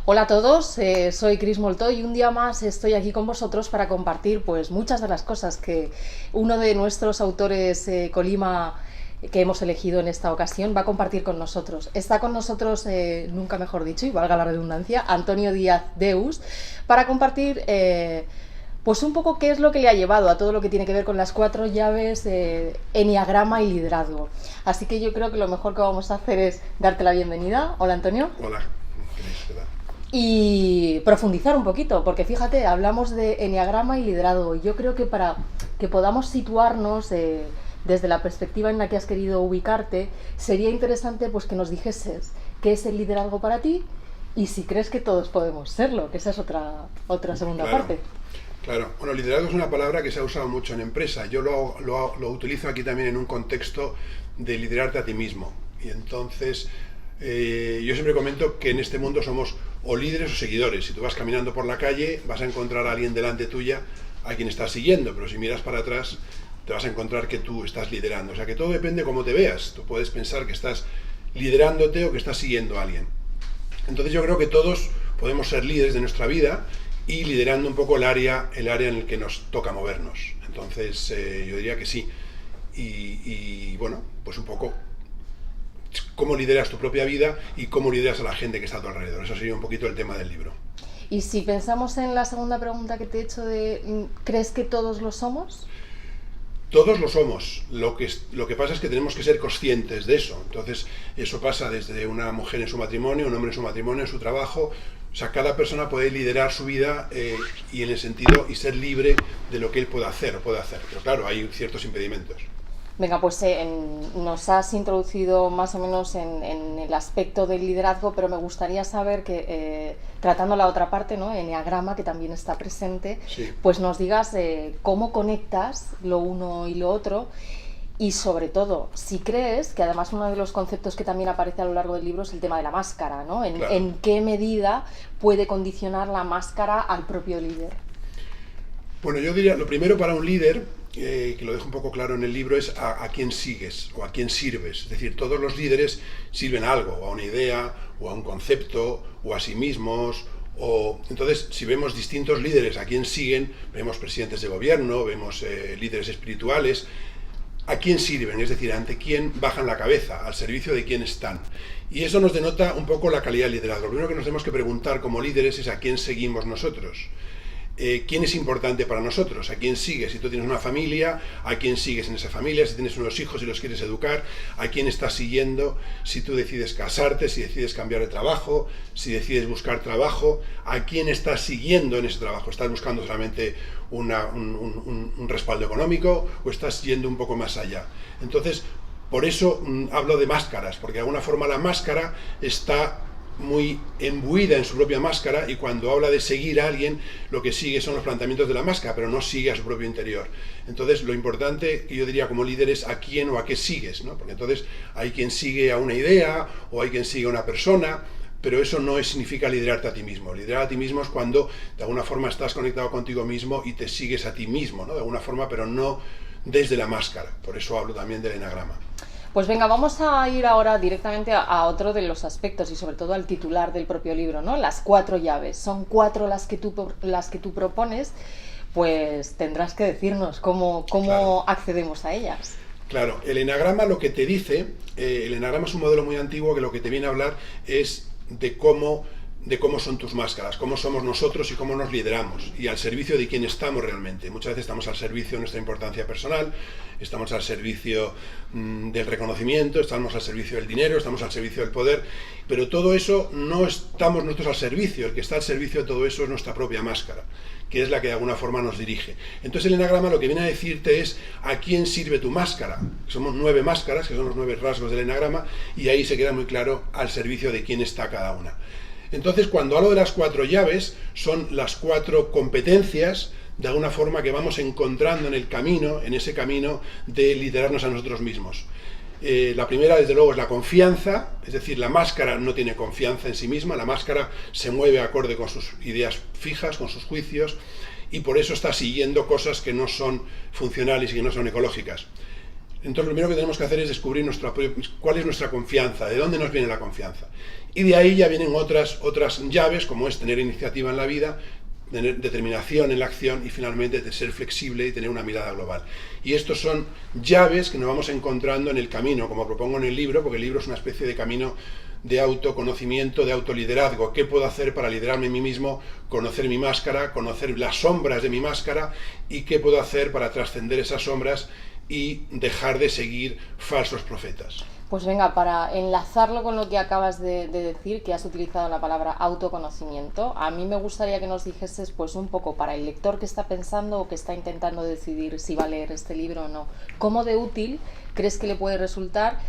Hola a todos, soy Cris Moltó y un día más estoy aquí con vosotros para compartir pues muchas de las cosas que uno de nuestros autores Colima que hemos elegido en esta ocasión va a compartir con nosotros. Está con nosotros, nunca mejor dicho, y valga la redundancia, Antonio Díaz Deus, para compartir pues un poco qué es lo que le ha llevado a todo lo que tiene que ver con las 4 llaves de Enneagrama y liderazgo. Así que yo creo que lo mejor que vamos a hacer es darte la bienvenida. Hola Antonio. Hola. Y profundizar un poquito, porque fíjate, hablamos de enneagrama y liderazgo. Yo creo que para que podamos situarnos desde la perspectiva en la que has querido ubicarte, sería interesante pues que nos dijeses qué es el liderazgo para ti y si crees que todos podemos serlo, que esa es otra segunda parte. Claro, bueno, liderazgo es una palabra que se ha usado mucho en empresa. Yo lo utilizo aquí también en un contexto de liderarte a ti mismo. Y entonces, yo siempre comento que en este mundo somos o líderes o seguidores. Si tú vas caminando por la calle, vas a encontrar a alguien delante tuya a quien estás siguiendo, pero si miras para atrás, te vas a encontrar que tú estás liderando. O sea que todo depende de cómo te veas. Tú puedes pensar que estás liderándote o que estás siguiendo a alguien. Entonces yo creo que todos podemos ser líderes de nuestra vida y liderando un poco el área en el que nos toca movernos. Entonces yo diría que sí. Y bueno, pues un poco cómo lideras tu propia vida y cómo lideras a la gente que está a tu alrededor. Eso sería un poquito el tema del libro. Y si pensamos en la segunda pregunta que te he hecho de ¿crees que todos lo somos? Todos lo somos. Lo que pasa es que tenemos que ser conscientes de eso. Entonces, eso pasa desde una mujer en su matrimonio, un hombre en su matrimonio, en su trabajo. O sea, cada persona puede liderar su vida y en el sentido y ser libre de lo que él pueda hacer o puede hacer. Pero claro, hay ciertos impedimentos. Venga, pues nos has introducido más o menos en el aspecto del liderazgo, pero me gustaría saber que, tratando la otra parte, ¿no? Enneagrama, que también está presente, sí, pues nos digas cómo conectas lo uno y lo otro y sobre todo, si crees, que además uno de los conceptos que también aparece a lo largo del libro es el tema de la máscara, ¿no? Claro. En qué medida puede condicionar la máscara al propio líder. Bueno, yo diría, lo primero para un líder, que lo dejo un poco claro en el libro, es a quién sigues o a quién sirves. Es decir, todos los líderes sirven a algo, o a una idea, o a un concepto, o a sí mismos. Entonces, si vemos distintos líderes a quién siguen, vemos presidentes de gobierno, vemos líderes espirituales, a quién sirven, es decir, ante quién bajan la cabeza, al servicio de quién están. Y eso nos denota un poco la calidad del liderazgo. Lo primero que nos tenemos que preguntar como líderes es a quién seguimos nosotros. ¿Quién es importante para nosotros? ¿A quién sigues? Si tú tienes una familia, ¿a quién sigues en esa familia? Si tienes unos hijos y los quieres educar, ¿a quién estás siguiendo? Si tú decides casarte, si decides cambiar de trabajo, si decides buscar trabajo, ¿a quién estás siguiendo en ese trabajo? ¿Estás buscando solamente un respaldo económico o estás yendo un poco más allá? Entonces, por eso hablo de máscaras, porque de alguna forma la máscara está muy embuida en su propia máscara y cuando habla de seguir a alguien lo que sigue son los planteamientos de la máscara, pero no sigue a su propio interior. Entonces lo importante que yo diría como líder es a quién o a qué sigues, ¿no? Porque entonces hay quien sigue a una idea o hay quien sigue a una persona, pero eso no significa liderarte a ti mismo. Liderar a ti mismo es cuando de alguna forma estás conectado contigo mismo y te sigues a ti mismo, ¿no? De alguna forma, pero no desde la máscara. Por eso hablo también del enneagrama. Pues venga, vamos a ir ahora directamente a otro de los aspectos y sobre todo al titular del propio libro, ¿no? Las 4 llaves. Son 4 las que tú propones, pues tendrás que decirnos cómo Claro. accedemos a ellas. Claro, el enneagrama lo que te dice, el enneagrama es un modelo muy antiguo que lo que te viene a hablar es de cómo son tus máscaras, cómo somos nosotros y cómo nos lideramos y al servicio de quién estamos realmente. Muchas veces estamos al servicio de nuestra importancia personal, estamos al servicio del reconocimiento, estamos al servicio del dinero, estamos al servicio del poder, pero todo eso no estamos nosotros al servicio. El que está al servicio de todo eso es nuestra propia máscara, que es la que de alguna forma nos dirige. Entonces el enneagrama lo que viene a decirte es a quién sirve tu máscara. Somos 9 máscaras, que son los 9 rasgos del enneagrama, y ahí se queda muy claro al servicio de quién está cada una. Entonces, cuando hablo de las 4 llaves, son las 4 competencias, de alguna forma, que vamos encontrando en el camino, en ese camino de liderarnos a nosotros mismos. La primera, desde luego, es la confianza, es decir, la máscara no tiene confianza en sí misma, la máscara se mueve acorde con sus ideas fijas, con sus juicios, y por eso está siguiendo cosas que no son funcionales y que no son ecológicas. Entonces lo primero que tenemos que hacer es descubrir cuál es nuestra confianza, de dónde nos viene la confianza. Y de ahí ya vienen otras llaves, como es tener iniciativa en la vida, tener determinación en la acción y finalmente de ser flexible y tener una mirada global. Y estos son llaves que nos vamos encontrando en el camino, como propongo en el libro, porque el libro es una especie de camino de autoconocimiento, de autoliderazgo. ¿Qué puedo hacer para liderarme a mí mismo? Conocer mi máscara, conocer las sombras de mi máscara y qué puedo hacer para trascender esas sombras y dejar de seguir falsos profetas. Pues venga, para enlazarlo con lo que acabas de decir, que has utilizado la palabra autoconocimiento, a mí me gustaría que nos dijeses pues un poco para el lector que está pensando o que está intentando decidir si va a leer este libro o no, ¿cómo de útil crees que le puede resultar?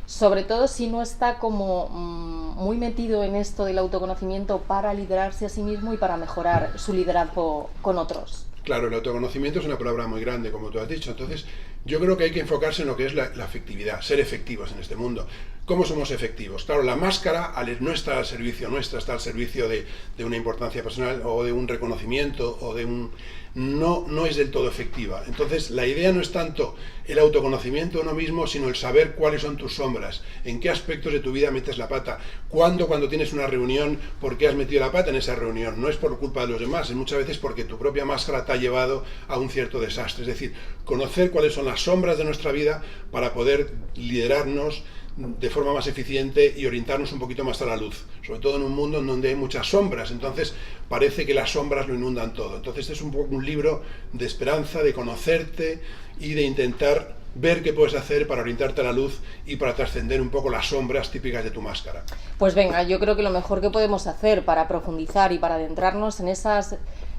Sobre todo si no está como muy metido en esto del autoconocimiento para liderarse a sí mismo y para mejorar su liderazgo con otros. Claro, el autoconocimiento es una palabra muy grande, como tú has dicho. Entonces, yo creo que hay que enfocarse en lo que es la efectividad, ser efectivos en este mundo. ¿Cómo somos efectivos? Claro, la máscara no está al servicio nuestra, está al servicio de una importancia personal o de un reconocimiento o de un... No es del todo efectiva. Entonces, la idea no es tanto el autoconocimiento de uno mismo, sino el saber cuáles son tus sombras, en qué aspectos de tu vida metes la pata, cuando tienes una reunión, por qué has metido la pata en esa reunión. No es por culpa de los demás, es muchas veces porque tu propia máscara te ha llevado a un cierto desastre. Es decir, conocer cuáles son las sombras de nuestra vida para poder liderarnos de forma más eficiente y orientarnos un poquito más a la luz, sobre todo en un mundo en donde hay muchas sombras. Entonces parece que las sombras lo inundan todo. Entonces este es un poco un libro de esperanza, de conocerte y de intentar ver qué puedes hacer para orientarte a la luz y para trascender un poco las sombras típicas de tu máscara. Pues venga, yo creo que lo mejor que podemos hacer para profundizar y para adentrarnos en esas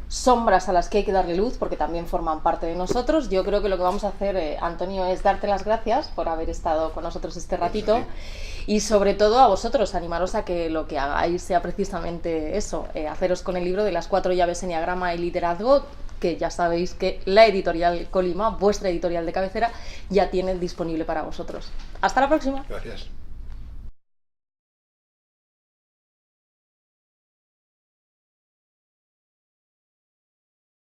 sombras a las que hay que darle luz, porque también forman parte de nosotros, yo creo que lo que vamos a hacer, Antonio, es darte las gracias por haber estado con nosotros este ratito y sobre todo a vosotros, animaros a que lo que hagáis sea precisamente eso, haceros con el libro de las 4 llaves Enneagrama y liderazgo, que ya sabéis que la editorial Colima, vuestra editorial de cabecera, ya tiene disponible para vosotros. Hasta la próxima. Gracias.